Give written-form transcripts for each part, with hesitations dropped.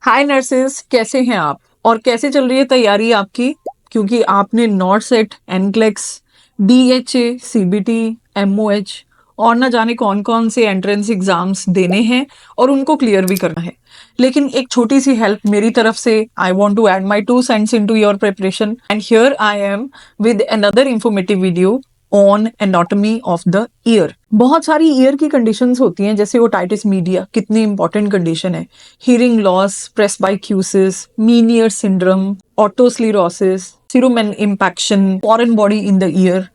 हाय nurses, कैसे हैं आप और कैसे चल रही है तैयारी आपकी? क्योंकि आपने not set, NCLEX, DHA, CBT, MOH और ना जाने कौन कौन से एंट्रेंस एग्जाम्स देने हैं और उनको क्लियर भी करना है। लेकिन एक छोटी सी हेल्प मेरी तरफ से, I want to add my 2 cents into your preparation and here I am with another informative video on anatomy of the ear. बहुत सारी ईयर की कंडीशंस होती हैं, जैसे ओटाइटिस मीडिया कितनी इंपॉर्टेंट कंडीशन है, hearing loss, presbycusis, Meniere syndrome, otosclerosis, cerumen impaction, foreign body in the ear.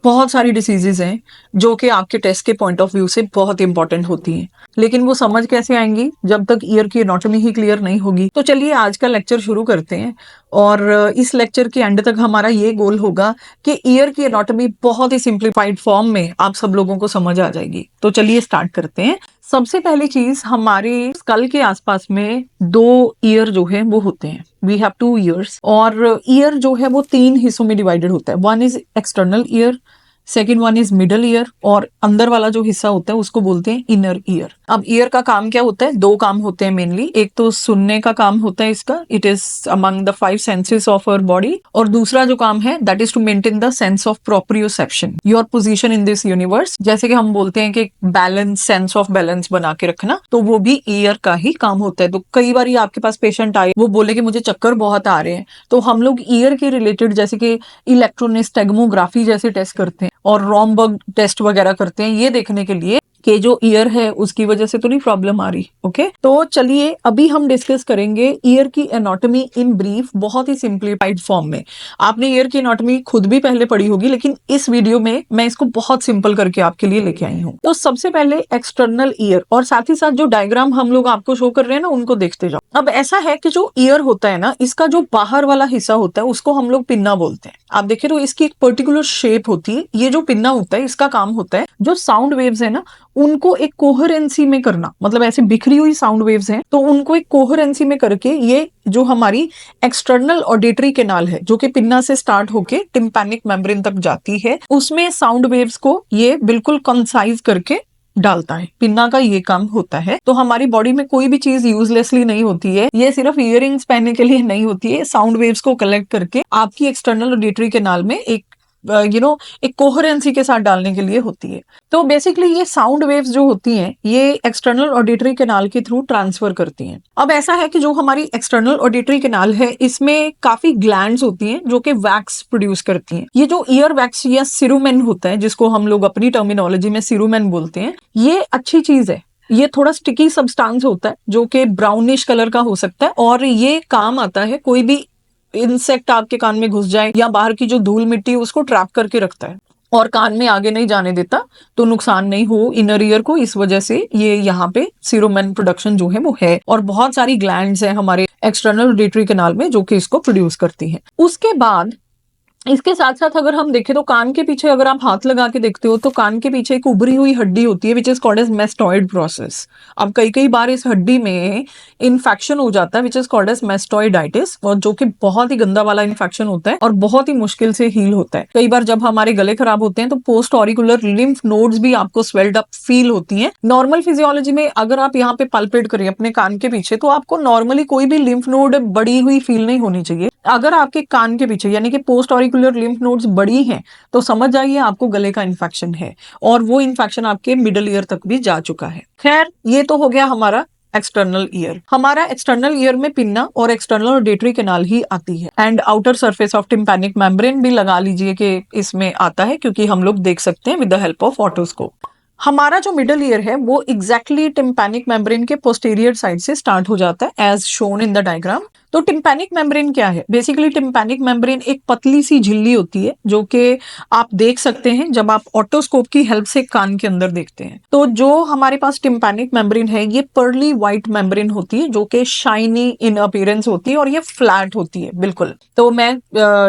बहुत सारी डिसीजेज हैं जो कि आपके टेस्ट के पॉइंट ऑफ व्यू से बहुत इंपॉर्टेंट होती हैं, लेकिन वो समझ कैसे आएंगी जब तक ईयर की एनाटॉमी ही क्लियर नहीं होगी। तो चलिए आज का लेक्चर शुरू करते हैं और इस लेक्चर के एंड तक हमारा ये गोल होगा कि ईयर की एनाटॉमी बहुत ही सिंप्लीफाइड फॉर्म में आप सब लोगों को समझ आ जाएगी। तो चलिए स्टार्ट करते हैं। सबसे पहली चीज, हमारे स्कल के आसपास में 2 ईयर जो है वो होते हैं। वी हैव 2 ईयर्स और ईयर जो है वो 3 हिस्सों में डिवाइडेड होता है। One is external ear, second one is middle ear और अंदर वाला जो हिस्सा होता है उसको बोलते हैं इनर ईयर। अब ईयर का काम क्या होता है? 2 काम होते हैं मेनली। एक तो सुनने का काम होता है इसका, it is among the 5 senses of our body, और दूसरा जो काम है that is to maintain the sense of proprioception, your position in this universe. जैसे कि हम बोलते हैं कि बैलेंस, सेंस ऑफ बैलेंस बना के रखना, तो वो भी ईयर का ही काम होता है। तो कई बार आपके पास पेशेंट आए, वो बोले कि मुझे चक्कर बहुत आ रहे हैं, तो हम लोग ईयर के रिलेटेड जैसे कि इलेक्ट्रोनिस्टेगमोग्राफी जैसे टेस्ट करते हैं और रॉमबर्ग टेस्ट वगैरह करते हैं, ये देखने के लिए कि जो ईयर है उसकी वजह से तो नहीं प्रॉब्लम आ रही। ओके, तो चलिए अभी हम डिस्कस करेंगे ईयर की एनाटॉमी इन ब्रीफ, बहुत ही सिंप्लीफाइड फॉर्म में। आपने ईयर की एनाटॉमी खुद भी पहले पढ़ी होगी, लेकिन इस वीडियो में मैं इसको बहुत सिंपल करके आपके लिए लेके आई हूँ। तो सबसे पहले एक्सटर्नल ईयर, और साथ ही साथ जो डायग्राम हम लोग आपको शो कर रहे हैं ना, उनको देखते जाओ। अब ऐसा है कि जो ईयर होता है ना, इसका जो बाहर वाला हिस्सा होता है उसको हम लोग पिन्ना बोलते हैं। आप देखें तो इसकी एक पर्टिकुलर शेप होती है। ये जो पिन्ना होता है इसका काम होता है जो साउंड वेव्स है ना उनको एक कोहेरेंसी में करना, मतलब ऐसे बिखरी हुई साउंड वेव्स हैं तो उनको एक कोहेरेंसी में करके ये जो हमारी एक्सटर्नल ऑडिटरी कैनाल है जो कि पिन्ना से स्टार्ट होके टिम्पैनिक मेम्ब्रेन तक जाती है, उसमें साउंड वेव्स को ये बिल्कुल कंसाइज करके डालता है। पिन्ना का ये काम होता है। तो हमारी बॉडी में कोई भी चीज यूजलेसली नहीं होती है, ये सिर्फ इयररिंग्स पहनने के लिए नहीं होती है। साउंड वेव्स को कलेक्ट करके आपकी एक्सटर्नल ऑडिटरी कैनाल में एक एक कोहेरेंसी के साथ डालने के लिए होती है। तो बेसिकली ये साउंड वेव्स जो होती हैं ये एक्सटर्नल ऑडिटरी कैनाल के थ्रू ट्रांसफर करती हैं। अब ऐसा है कि जो हमारी एक्सटर्नल ऑडिटरी कैनाल है इसमें काफी ग्लैंड्स होती हैं जो कि वैक्स प्रोड्यूस करती हैं। ये जो ईयर वैक्स या सिरुमेन होता है, जिसको हम लोग अपनी टर्मिनोलॉजी में सिरुमेन बोलते हैं, ये अच्छी चीज है। ये थोड़ा स्टिकी सब्सटेंस होता है जो कि ब्राउनिश कलर का हो सकता है और ये काम आता है कोई भी इंसेक्ट आपके कान में घुस जाए या बाहर की जो धूल मिट्टी है उसको ट्रैप करके रखता है और कान में आगे नहीं जाने देता, तो नुकसान नहीं हो इनर ईयर को। इस वजह से ये यहाँ पे सिरोमेन प्रोडक्शन जो है वो है, और बहुत सारी ग्लैंड्स हैं हमारे एक्सटर्नल ऑडिटरी कैनाल में जो कि इसको प्रोड्यूस करती हैं। उसके बाद इसके साथ साथ अगर हम देखें तो कान के पीछे अगर आप हाथ लगा के देखते हो तो कान के पीछे एक उभरी हुई हड्डी होती है which is called as mastoid process. अब कई बार इस हड्डी में इन्फेक्शन हो जाता है विच इज कॉल्ड एज मेस्टॉइडाइटिस, और जो कि बहुत ही गंदा वाला इन्फेक्शन होता है और बहुत ही मुश्किल से हील होता है। कई बार जब हमारे गले खराब होते हैं तो पोस्ट ऑरिकुलर लिम्फ नोड्स भी आपको स्वेल्ड अप फील होती हैं। नॉर्मल फिजियोलॉजी में अगर आप यहाँ पे पल्पेट करें अपने कान के पीछे तो आपको नॉर्मली कोई भी लिम्फ नोड बड़ी हुई फील नहीं होनी चाहिए। अगर आपके कान के पीछे यानी कि पोस्ट ऑरिकुलर लिम्फ नोड्स बड़ी हैं तो समझ जाइए आपको गले का इन्फेक्शन है, और वो इन्फेक्शन आपके मिडल ईयर तक भी जा चुका है। खैर, ये तो हो गया हमारा एक्सटर्नल ईयर। हमारा एक्सटर्नल ईयर में पिन्ना और एक्सटर्नल ऑडिटरी कैनाल ही आती है, and outer surface of tympanic membrane भी लगा लीजिए कि इसमें आता है, क्योंकि हम लोग देख सकते हैं with the help of otoscope. हमारा जो मिडल ईयर है वो एग्जैक्टली टिम्पैनिक मेम्ब्रेन के पोस्टीरियर साइड से स्टार्ट हो जाता है as shown in the diagram. तो टिम्पैनिक मेम्ब्रेन क्या है? बेसिकली टिम्पैनिक मेम्ब्रेन एक पतली सी झिल्ली होती है जो कि आप देख सकते हैं जब आप ऑटोस्कोप की हेल्प से कान के अंदर देखते हैं। तो जो हमारे पास टिम्पैनिक मेम्ब्रेन है ये पर्ली व्हाइट मेम्ब्रेन होती है जो कि शाइनी इन अपीयरेंस होती है और ये फ्लैट होती है बिल्कुल। तो मैं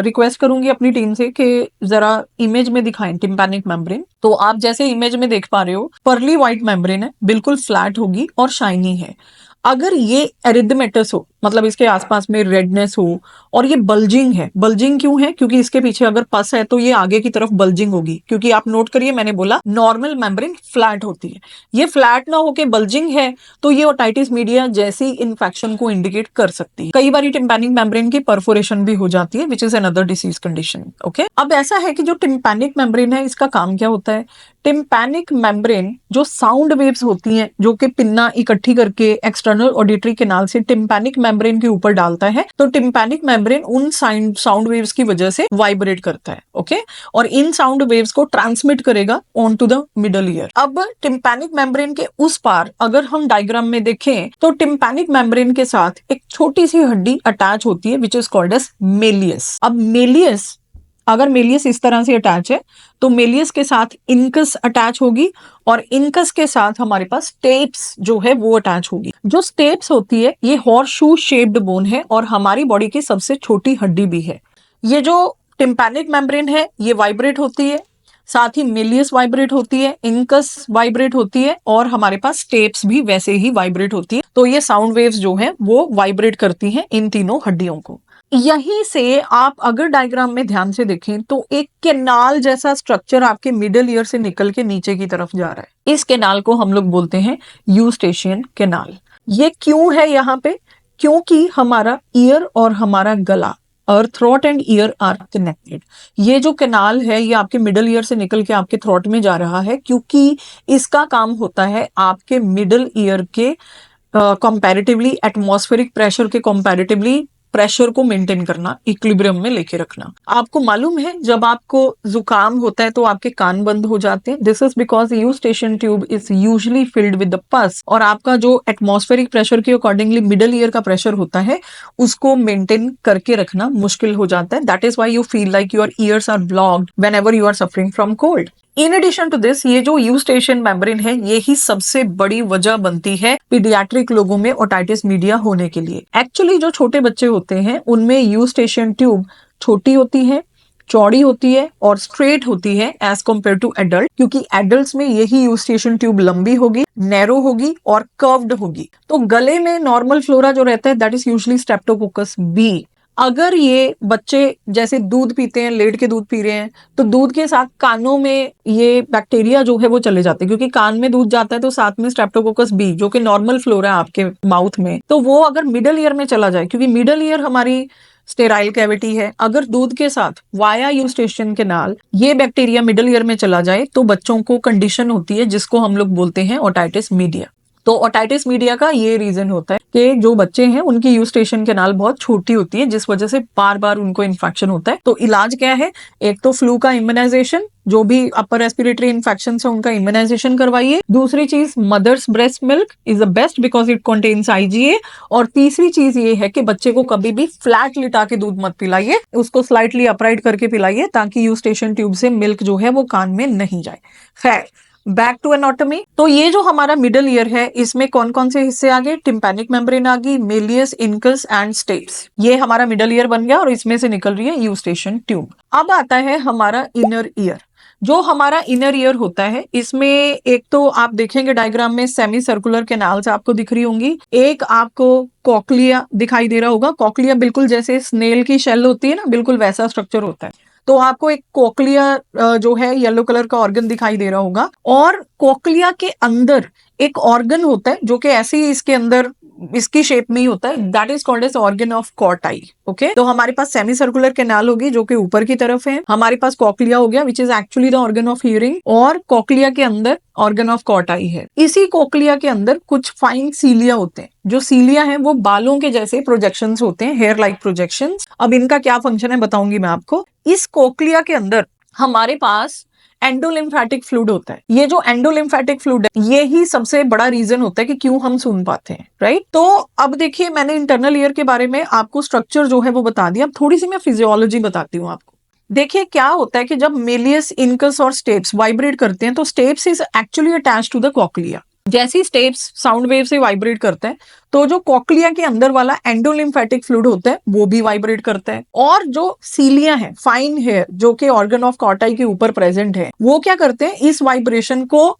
रिक्वेस्ट करूंगी अपनी टीम से कि जरा इमेज में दिखाएं टिम्पैनिक मेम्ब्रेन। तो आप जैसे इमेज में देख पा रहे हो पर्ली व्हाइट मेम्ब्रेन है, बिल्कुल फ्लैट होगी और शाइनी है। अगर ये एरिथमेटस हो मतलब इसके आसपास में रेडनेस हो, और ये बल्जिंग है। बल्जिंग क्यों है? क्योंकि इसके पीछे अगर पस है तो ये आगे की तरफ बल्जिंग होगी, क्योंकि आप नोट करिए मैंने बोला नॉर्मल मेम्ब्रेन फ्लैट होती है, ये फ्लैट ना होके बल्जिंग है, तो ये ओटाइटिस मीडिया जैसी इन्फेक्शन को इंडिकेट कर सकती है। कई बार टिम्पैनिक मेम्ब्रेन की परफोरेशन भी हो जाती है, which is another disease condition. Okay, अब ऐसा है कि जो टिम्पैनिक मेम्ब्रेन है इसका काम क्या होता है? टिम्पैनिक मेम्ब्रेन जो साउंड वेव्स होती हैं, जो कि पिन्ना इकट्ठी करके एक्सटर्नल ऑडिटरी कैनाल से टिम्पैनिक मेम्ब्रेन के ऊपर डालता है, तो टिम्पैनिक मेम्ब्रेन उन साउंड वेव्स की वजह से वाइब्रेट करता है। ओके, और इन साउंड वेव्स को ट्रांसमिट करेगा on to the middle ear. अब टिम्पैनिक मेम्ब्रेन के उस पार अगर हम डायग्राम में देखें तो टिम्पैनिक मेम्ब्रेन के साथ एक छोटी सी हड्डी अटैच होती है, which is called as malleus. अब मेलियस, अगर मेलियस इस तरह से अटैच है तो मेलियस के साथ इनकस अटैच होगी, और इनकस के साथ हमारे पास स्टेप्स जो है वो अटैच होगी। जो स्टेप्स होती है ये हॉर्सशू शेप्ड बोन है और हमारी बॉडी की सबसे छोटी हड्डी भी है। ये जो टिम्पैनिक मेम्ब्रेन है ये वाइब्रेट होती है, साथ ही मेलियस वाइब्रेट होती है, इनकस वाइब्रेट होती है, और हमारे पास स्टेप्स भी वैसे ही वाइब्रेट होती है। तो ये साउंड वेव्स जो है वो वाइब्रेट करती हैं इन तीनों हड्डियों को। यहीं से आप अगर डायग्राम में ध्यान से देखें तो एक कैनाल जैसा स्ट्रक्चर आपके मिडल ईयर से निकल के नीचे की तरफ जा रहा है। इस कैनाल को हम लोग बोलते हैं यूस्टेशियन कैनाल। ये क्यों है यहाँ पे? क्योंकि हमारा ईयर और हमारा गला, और throat and ear are connected. ये जो कैनाल है ये आपके मिडल ईयर से निकल के आपके थ्रोट में जा रहा है, क्योंकि इसका काम होता है आपके मिडल ईयर के कंपैरेटिवली एटमॉस्फेरिक प्रेशर के कंपैरेटिवली प्रेशर को मेंटेन करना, इक्विलिब्रियम में लेके रखना। आपको मालूम है जब आपको जुकाम होता है तो आपके कान बंद हो जाते हैं। This is because Eustachian tube is usually filled with the पस, और आपका जो एटमॉस्फेरिक प्रेशर के अकॉर्डिंगली मिडल ईयर का प्रेशर होता है उसको मेंटेन करके रखना मुश्किल हो जाता है। That is why you feel like your ears are blocked whenever you are suffering from cold. In addition to this, ये जो यूस्टेशियन मेम्ब्रेन है ये ही सबसे बड़ी वजह बनती है पीडियाट्रिक लोगों में ओटाइटिस मीडिया होने के लिए। एक्चुअली जो छोटे बच्चे होते हैं उनमें यूस्टेशियन ट्यूब छोटी होती है, चौड़ी होती है और स्ट्रेट होती है एज कम्पेयर टू एडल्ट, क्योंकि एडल्ट्स में यही यूस्टेशियन ट्यूब लंबी होगी, नैरो होगी और कर्व्ड होगी। तो गले में नॉर्मल फ्लोरा जो रहता है that is usually streptococcus B. अगर ये बच्चे जैसे दूध पीते हैं, लेट के दूध पी रहे हैं, तो दूध के साथ कानों में ये बैक्टीरिया जो है वो चले जाते हैं, क्योंकि कान में दूध जाता है तो साथ में स्ट्रेप्टोकोकस बी जो कि नॉर्मल फ्लोरा है आपके माउथ में, तो वो अगर मिडल ईयर में चला जाए, क्योंकि मिडल ईयर हमारी स्टेराइल कैविटी है, अगर दूध के साथ वाया यूस्टेशियन कैनाल ये बैक्टीरिया मिडल ईयर में चला जाए तो बच्चों को कंडीशन होती है जिसको हम लोग बोलते हैं ओटाइटिस मीडिया। तो ओटाइटिस मीडिया का ये रीजन होता है कि जो बच्चे हैं उनकी यूस्टेशियन कैनाल बहुत छोटी होती है, जिस वजह से बार बार उनको इन्फेक्शन होता है। तो इलाज क्या है? एक तो फ्लू का इम्यूनाइजेशन, जो भी अपर रेस्पिरेटरी इन्फेक्शन है उनका इम्यूनाइजेशन करवाइए। दूसरी चीज, mother's breast milk is the best because it contains IgA। और तीसरी चीज ये है कि बच्चे को कभी भी फ्लैट लिटा के दूध मत पिलाइए, उसको स्लाइटली अपराइट करके पिलाइए ताकि यूस्टेशियन ट्यूब से मिल्क जो है वो कान में नहीं जाए। खैर, बैक टू एनाटॉमी। तो ये जो हमारा मिडल ईयर है इसमें कौन कौन से हिस्से आ गए? टिम्पैनिक मेम्ब्रेन आ गई, मेलियस, इनकस एंड स्टेप्स। ये हमारा मिडल ईयर बन गया और इसमें से निकल रही है यूस्टेशियन ट्यूब। अब आता है हमारा इनर ईयर। जो हमारा इनर ईयर होता है इसमें एक तो आप देखेंगे डायग्राम में सेमी सर्कुलर कैनाल्स आपको दिख रही होंगी, एक आपको कॉक्लिया दिखाई दे रहा होगा। कॉक्लिया बिल्कुल जैसे स्नेल की शेल होती है ना, बिल्कुल वैसा स्ट्रक्चर होता है। तो आपको एक कोक्लिया जो है येलो कलर का ऑर्गन दिखाई दे रहा होगा, और कोक्लिया के अंदर एक ऑर्गन होता है जो कि ऐसे ही इसके अंदर इसकी शेप में ही होता है, that is called as organ of Corti. Okay, तो हमारे पास सेमी सर्कुलर कैनाल होगी जो कि ऊपर की तरफ है, हमारे पास कॉक्लिया हो गया which is actually the organ of hearing, और कॉक्लिया के अंदर ऑर्गन ऑफ कॉर्टाई है। इसी कोक्लिया के अंदर कुछ फाइन सीलिया होते हैं। जो सीलिया है वो बालों के जैसे प्रोजेक्शंस होते हैं, हेयर लाइक प्रोजेक्शंस। अब इनका क्या फंक्शन है बताऊंगी मैं आपको। इस कोक्लिया के अंदर हमारे पास एंडोलिम्फेटिक फ्लूइड होता है। ये जो एंडोलिम्फेटिक फ्लूइड है ये ही सबसे बड़ा रीजन होता है कि क्यों हम सुन पाते हैं, राइट। तो अब देखिए, मैंने इंटरनल ईयर के बारे में आपको स्ट्रक्चर जो है वो बता दिया। अब थोड़ी सी मैं फिजियोलॉजी बताती हूँ आपको। देखिए क्या होता है कि जब मेलियस, इनकस और स्टेप्स वाइब्रेट करते हैं तो stapes is actually attached to the cochlea. जैसी स्टेप्स साउंड वेव से वाइब्रेट करते हैं तो जो कॉक्लिया के अंदर वाला एंडोलिम्फेटिक फ्लूइड होता है वो भी वाइब्रेट करता है, और जो सीलिया है, फाइन हेयर जो कि ऑर्गन ऑफ कॉर्टाई के ऊपर प्रेजेंट है, वो क्या करते हैं, इस वाइब्रेशन को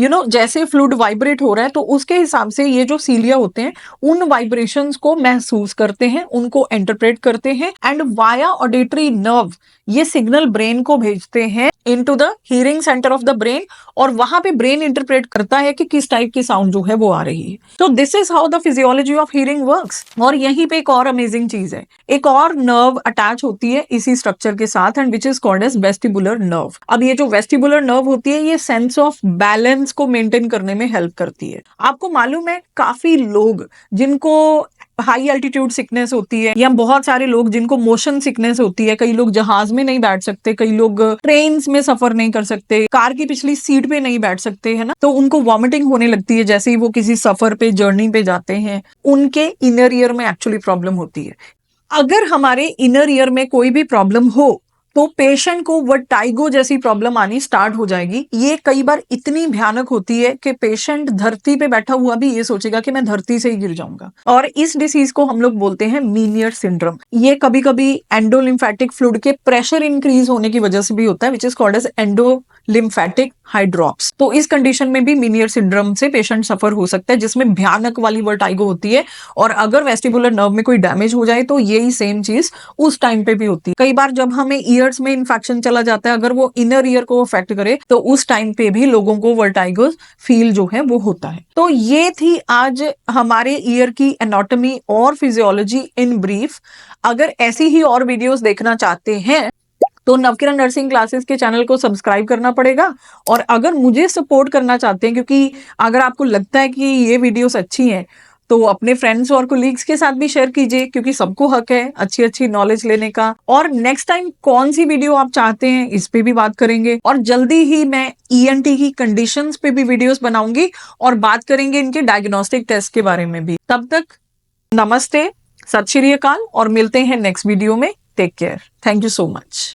जैसे फ्लूइड वाइब्रेट हो रहा है तो उसके हिसाब से ये जो सीलिया होते हैं उन वाइब्रेशंस को महसूस करते हैं, उनको इंटरप्रेट करते हैं एंड वाया ऑडिटरी नर्व ये सिग्नल ब्रेन को भेजते हैं into the hearing centre of the brain, और वहां पे ब्रेन इंटरप्रेट करता है कि किस टाइप की साउंड जो है वो आ रही है। तो this is how the physiology of hearing works. और यहीं पे एक और अमेजिंग चीज है, एक और नर्व अटैच होती है इसी स्ट्रक्चर के साथ and which is called as vestibular nerve. अब ये जो वेस्टिबुलर नर्व होती है ये सेंस ऑफ बैलेंस को मेंटेन करने में हेल्प करती है। आपको मालूम है काफी लोग जिनको हाई एल्टीट्यूड सिकनेस होती है, या बहुत सारे लोग जिनको मोशन सिकनेस होती है, कई लोग जहाज में नहीं बैठ सकते, कई लोग ट्रेन में सफर नहीं कर सकते, कार की पिछली सीट पे नहीं बैठ सकते, है ना, तो उनको वॉमिटिंग होने लगती है जैसे ही वो किसी सफर पे जर्नी पे जाते हैं। उनके इनर ईयर में एक्चुअली प्रॉब्लम होती है। अगर हमारे इनर ईयर में कोई भी प्रॉब्लम हो तो पेशेंट को वर्टाइगो जैसी प्रॉब्लम आनी स्टार्ट हो जाएगी। ये कई बार इतनी भयानक होती है कि पेशेंट धरती पे बैठा हुआ भी ये सोचेगा कि मैं धरती से ही गिर जाऊंगा। और इस डिसीज को हम लोग बोलते हैं मीनियर सिंड्रोम। ये कभी कभी एंडोलिम्फेटिक फ्लूइड के प्रेशर इंक्रीज होने की वजह से भी होता है, which is called as endolymphatic hydrops. तो इस कंडीशन में भी मीनियर सिंड्रोम से पेशेंट सफर हो सकता है, जिसमें भयानक वाली वर्टाइगो होती है। और अगर वेस्टिबुलर नर्व में कोई डैमेज हो जाए तो यही सेम चीज उस टाइम पे भी होती है। कई बार जब हमें ईयर्स में इन्फेक्शन चला जाता है, अगर वो इनर ईयर को अफेक्ट करे तो उस टाइम पे भी लोगों को वर्टाइगो फील जो है वो होता है। तो ये थी आज हमारे ईयर की एनाटॉमी और फिजियोलॉजी इन ब्रीफ। अगर ऐसी ही और वीडियोस देखना चाहते हैं तो नवकिरण नर्सिंग क्लासेस के चैनल को सब्सक्राइब करना पड़ेगा। और अगर मुझे सपोर्ट करना चाहते हैं, क्योंकि अगर आपको लगता है कि ये वीडियोस अच्छी हैं तो अपने फ्रेंड्स और कोलीग्स के साथ भी शेयर कीजिए, क्योंकि सबको हक है अच्छी अच्छी नॉलेज लेने का। और नेक्स्ट टाइम कौन सी वीडियो आप चाहते हैं इस पे भी बात करेंगे। और जल्दी ही मैं ईएनटी की कंडीशंस पे भी वीडियोस बनाऊंगी और बात करेंगे इनके डायग्नोस्टिक टेस्ट के बारे में भी। तब तक नमस्ते, सत श्री अकाल और मिलते हैं नेक्स्ट वीडियो में। Take care, thank you so much.